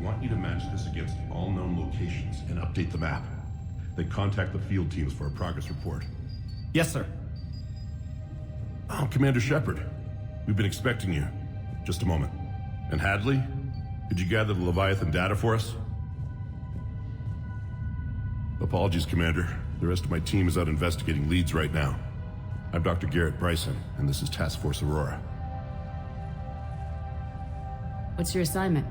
want you to match this against all known locations and update the map. Then contact the field teams for a progress report. Yes, sir. Oh, Commander Shepard. We've been expecting you. Just a moment. And Hadley? Could you gather the Leviathan data for us? Apologies, Commander. The rest of my team is out investigating leads right now. I'm Dr. Garrett Bryson, and this is Task Force Aurora. What's your assignment?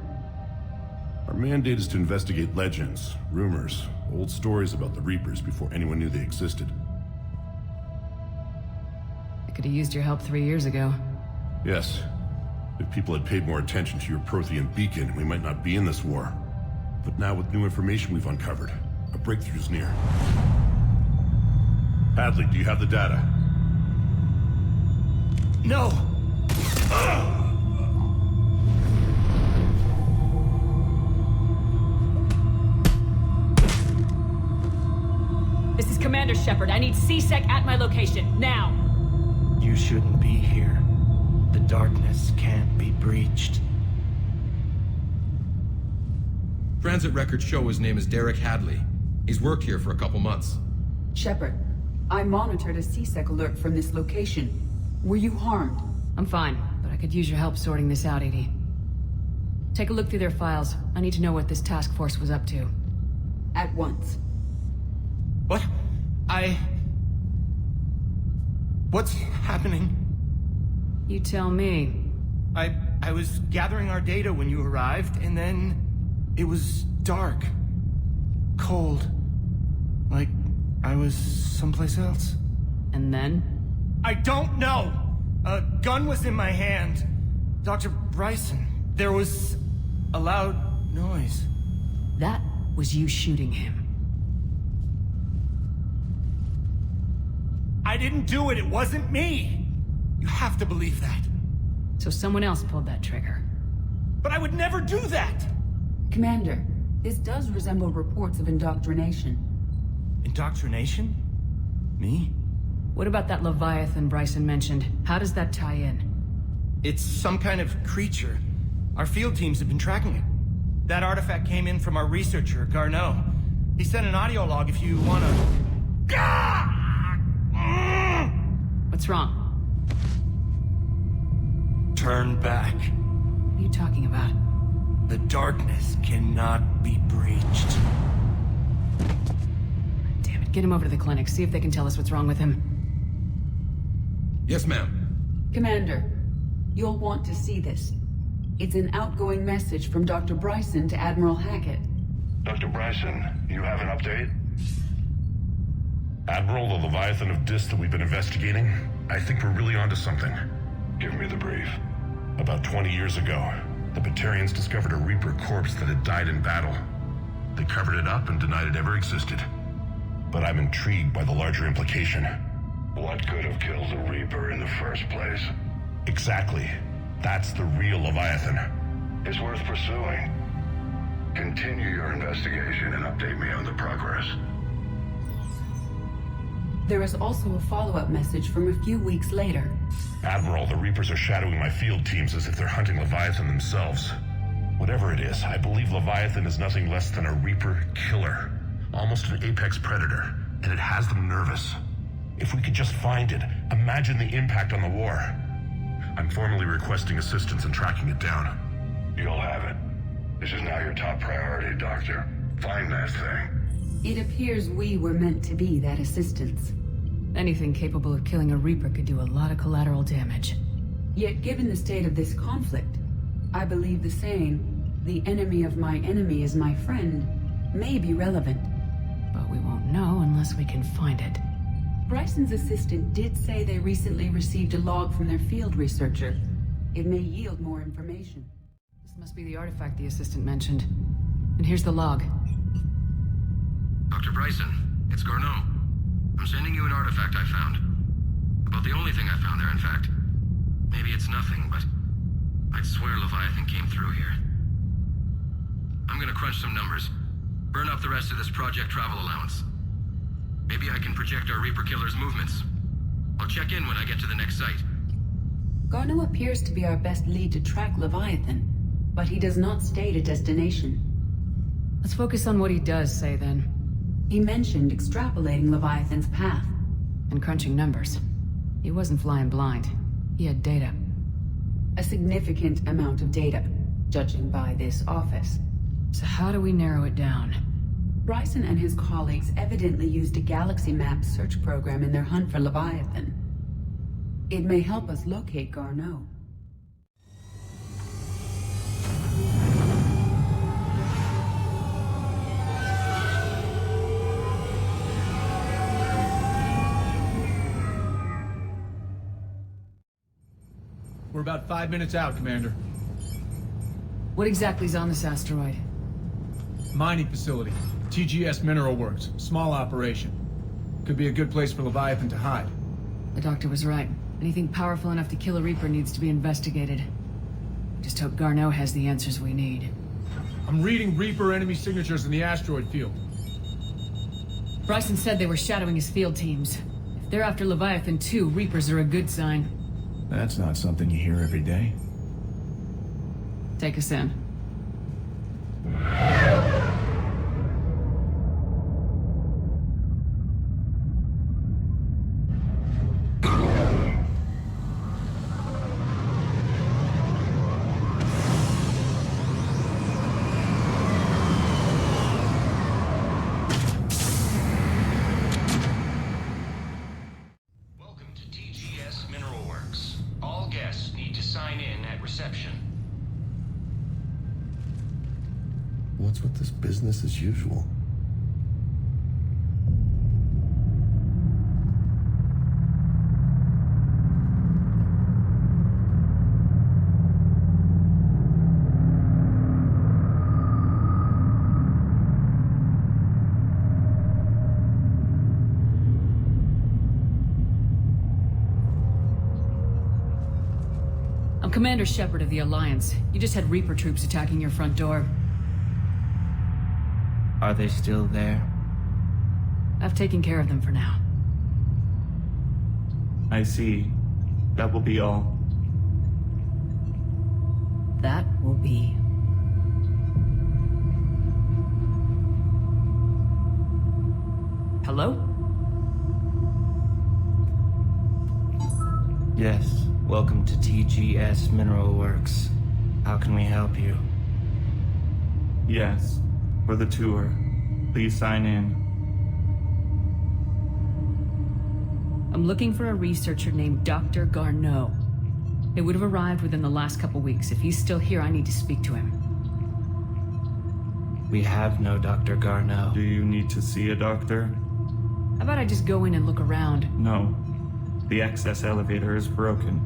Our mandate is to investigate legends, rumors, old stories about the Reapers before anyone knew they existed. I could have used your help 3 years ago. Yes. If people had paid more attention to your Prothean beacon, we might not be in this war. But now with new information we've uncovered, a breakthrough's near. Hadley, do you have the data? No! This is Commander Shepard. I need C-Sec at my location, now! You shouldn't be here. The darkness can't be breached. Transit records show his name is Derek Hadley. He's worked here for a couple months. Shepard, I monitored a C-Sec alert from this location. Were you harmed? I'm fine, but I could use your help sorting this out, EDI. Take a look through their files. I need to know what this task force was up to. At once. What? What's happening? You tell me. I was gathering our data when you arrived, and then it was dark. Cold. Like I was someplace else. And then? I don't know! A gun was in my hand. Dr. Bryson, there was a loud noise. That was you shooting him. I didn't do it, it wasn't me! You have to believe that. So someone else pulled that trigger. But I would never do that! Commander, this does resemble reports of indoctrination. Indoctrination? Me? What about that Leviathan Bryson mentioned? How does that tie in? It's some kind of creature. Our field teams have been tracking it. That artifact came in from our researcher, Garneau. He sent an audio log if you wanna... What's wrong? Turn back. What are you talking about? The darkness cannot be breached. Damn it, get him over to the clinic. See if they can tell us what's wrong with him. Yes, ma'am. Commander, you'll want to see this. It's an outgoing message from Dr. Bryson to Admiral Hackett. Dr. Bryson, you have an update? Admiral, the Leviathan of Dis that we've been investigating, I think we're really onto something. Give me the brief. About 20 years ago, the Batarians discovered a Reaper corpse that had died in battle. They covered it up and denied it ever existed. But I'm intrigued by the larger implication. What could have killed the Reaper in the first place? Exactly. That's the real Leviathan. It's worth pursuing. Continue your investigation and update me on the progress. There is also a follow-up message from a few weeks later. Admiral, the Reapers are shadowing my field teams as if they're hunting Leviathan themselves. Whatever it is, I believe Leviathan is nothing less than a Reaper killer. Almost an apex predator, and it has them nervous. If we could just find it, imagine the impact on the war. I'm formally requesting assistance in tracking it down. You'll have it. This is now your top priority, Doctor. Find that thing. It appears we were meant to be that assistance. Anything capable of killing a Reaper could do a lot of collateral damage. Yet given the state of this conflict, I believe the saying, "The enemy of my enemy is my friend," may be relevant. But we won't know unless we can find it. Bryson's assistant did say they recently received a log from their field researcher. It may yield more information. This must be the artifact the assistant mentioned. And here's the log. Dr. Bryson, it's Garneau. I'm sending you an artifact I found. About the only thing I found there, in fact. Maybe it's nothing, but I'd swear Leviathan came through here. I'm gonna crunch some numbers. Burn up the rest of this Project Travel allowance. Maybe I can project our Reaper killer's movements. I'll check in when I get to the next site. Garneau appears to be our best lead to track Leviathan, but he does not state a destination. Let's focus on what he does say, then. He mentioned extrapolating Leviathan's path. And crunching numbers. He wasn't flying blind. He had data. A significant amount of data, judging by this office. So how do we narrow it down? Bryson and his colleagues evidently used a galaxy map search program in their hunt for Leviathan. It may help us locate Garneau. We're about 5 minutes out, Commander. What exactly is on this asteroid? Mining facility. TGS Mineral Works. Small operation. Could be a good place for Leviathan to hide. The doctor was right. Anything powerful enough to kill a Reaper needs to be investigated. Just hope Garneau has the answers we need. I'm reading Reaper enemy signatures in the asteroid field. Bryson said they were shadowing his field teams. If they're after Leviathan too, Reapers are a good sign. That's not something you hear every day. Take us in. Welcome to TGS Mineral Works. All guests need to sign in at reception. What's with this business as usual? I'm Commander Shepard of the Alliance. You just had Reaper troops attacking your front door. Are they still there? I've taken care of them for now. I see. That will be all. That will be. Hello? Yes. Welcome to TGS Mineral Works. How can we help you? Yes. For the tour. Please sign in. I'm looking for a researcher named Dr. Garneau. It would have arrived within the last couple weeks. If he's still here, I need to speak to him. We have no Dr. Garneau. Do you need to see a doctor? How about I just go in and look around? No. The access elevator is broken.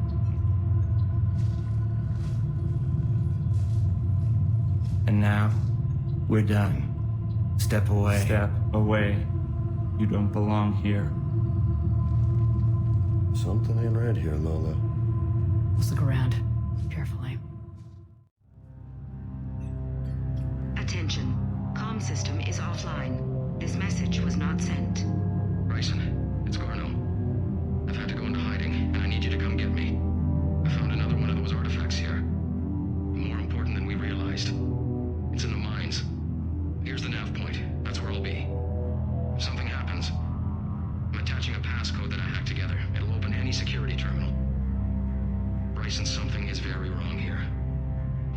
And now, we're done. Step away. Step away. You don't belong here. Something ain't right here, Lola. Let's look around. Carefully. Attention. Comm system is offline. This message was not sent. Bryson, it's Garneau. I've had to go into hiding, and I need you to come get me. I found another one of those artifacts here. More important than we realized. It's in the mines. Here's the nav point. That's where I'll be. If something happens, I'm attaching a passcode that I hacked together. It'll open any security terminal. Bryson, something is very wrong here.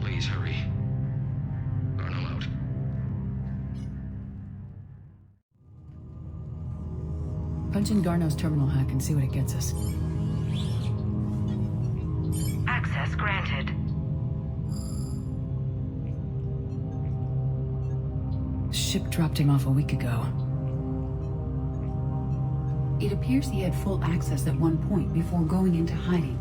Please hurry. Garneau out. Punch in Garneau's terminal hack and see what it gets us. Access granted. Ship dropped him off a week ago. It appears he had full access at one point before going into hiding.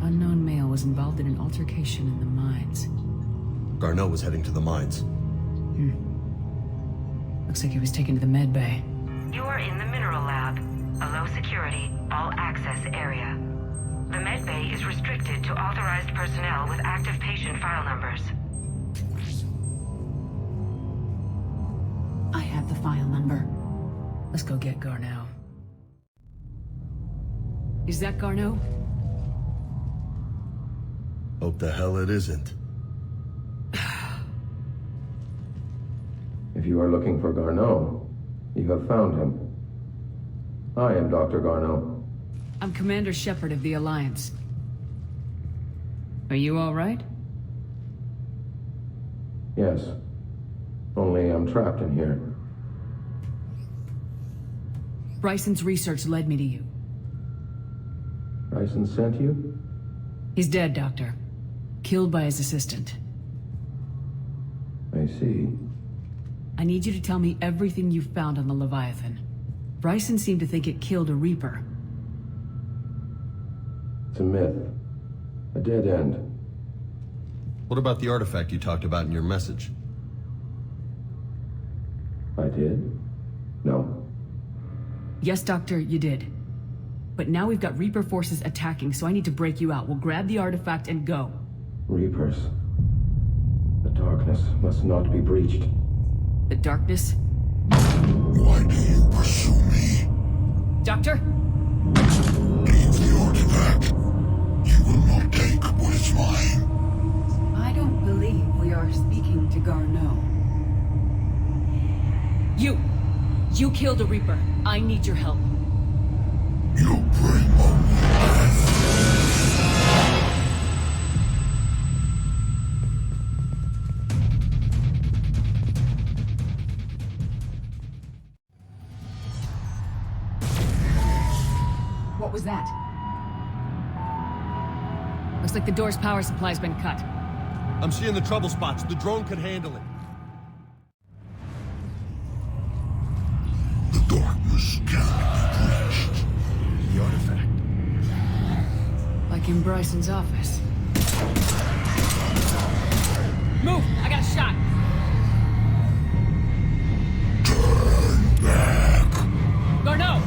Unknown male was involved in an altercation in the mines. Garneau was heading to the mines. Looks like he was taken to the med bay. You are in the mineral lab, a low security, all access area. The med bay is restricted to authorized personnel with active patient file numbers. I have the file number. Let's go get Garneau. Is that Garneau? Hope the hell it isn't. If you are looking for Garneau, you have found him. I am Dr. Garneau. I'm Commander Shepard of the Alliance. Are you all right? Yes. Only I'm trapped in here. Bryson's research led me to you. Bryson sent you? He's dead, Doctor. Killed by his assistant. I see. I need you to tell me everything you found on the Leviathan. Bryson seemed to think it killed a Reaper. It's a myth. A dead end. What about the artifact you talked about in your message? I did? No. Yes, Doctor, you did. But now we've got Reaper forces attacking, so I need to break you out. We'll grab the artifact and go. Reapers. The darkness must not be breached. The darkness? Why do you pursue me? Doctor? Leave the artifact. You will not take what is mine. I don't believe we are speaking to Garneau. You killed a Reaper. I need your help. You bring only death. What was that? Looks like the door's power supply's been cut. I'm seeing the trouble spots. The drone could handle it. The darkness cannot be breached. The artifact. Like in Bryson's office. Move! I got a shot! Turn back. Garneau!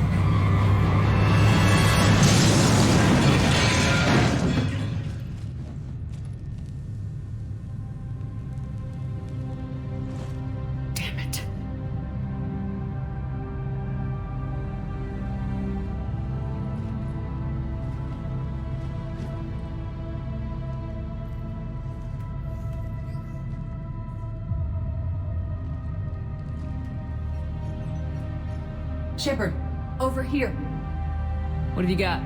Damn it. Shepard, over here. What have you got?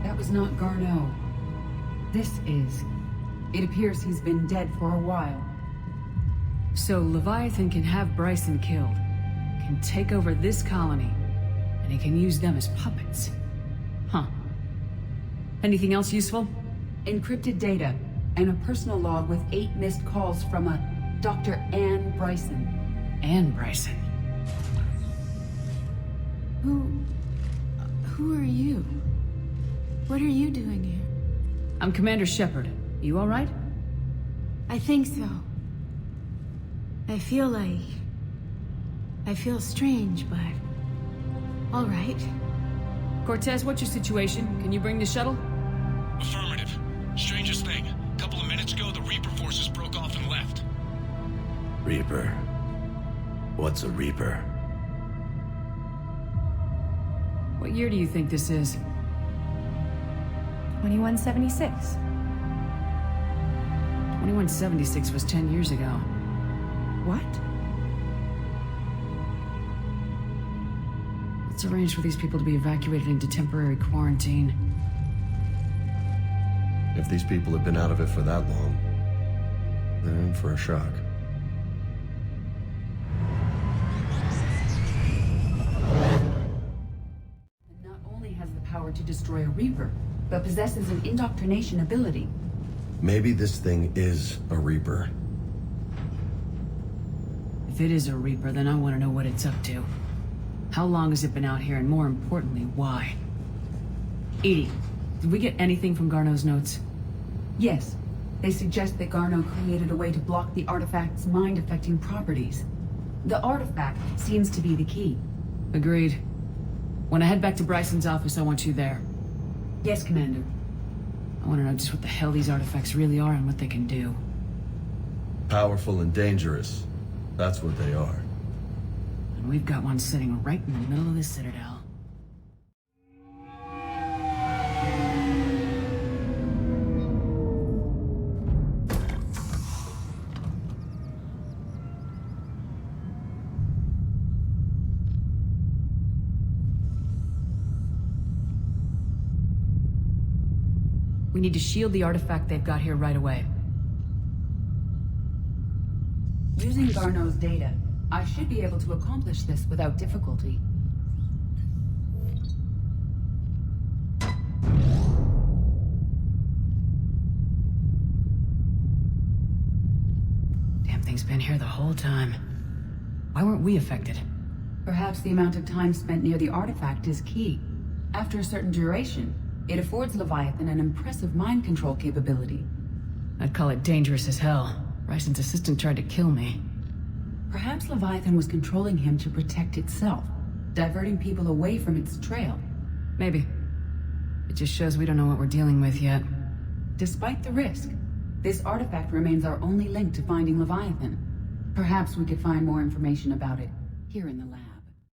That was not Garneau. This is. It appears he's been dead for a while. So Leviathan can have Bryson killed, can take over this colony, and he can use them as puppets. Huh. Anything else useful? Encrypted data, and a personal log with 8 missed calls from a Dr. Anne Bryson. Anne Bryson. Who are you? What are you doing here? I'm Commander Shepard. You all right? I think so. I feel strange, but... all right. Cortez, what's your situation? Can you bring the shuttle? Affirmative. Strangest thing. A couple of minutes ago, the Reaper forces broke off and left. Reaper. What's a Reaper? What year do you think this is? 2176. 2176 was 10 years ago. What? Let's arrange for these people to be evacuated into temporary quarantine. If these people have been out of it for that long, they're in for a shock. Not only has the power to destroy a Reaper, but possesses an indoctrination ability. Maybe this thing is a Reaper. If it is a Reaper, then I want to know what it's up to. How long has it been out here, and more importantly, why? Edie, did we get anything from Garneau's notes? Yes. They suggest that Garneau created a way to block the artifact's mind-affecting properties. The artifact seems to be the key. Agreed. When I head back to Bryson's office, I want you there. Yes, Commander. I want to know just what the hell these artifacts really are and what they can do. Powerful and dangerous. That's what they are. And we've got one sitting right in the middle of the Citadel. We need to shield the artifact they've got here right away. Using Garneau's data, I should be able to accomplish this without difficulty. Damn thing's been here the whole time. Why weren't we affected? Perhaps the amount of time spent near the artifact is key. After a certain duration, it affords Leviathan an impressive mind control capability. I'd call it dangerous as hell. Bryson's assistant tried to kill me. Perhaps Leviathan was controlling him to protect itself, diverting people away from its trail. Maybe. It just shows we don't know what we're dealing with yet. Despite the risk, this artifact remains our only link to finding Leviathan. Perhaps we could find more information about it here in the lab.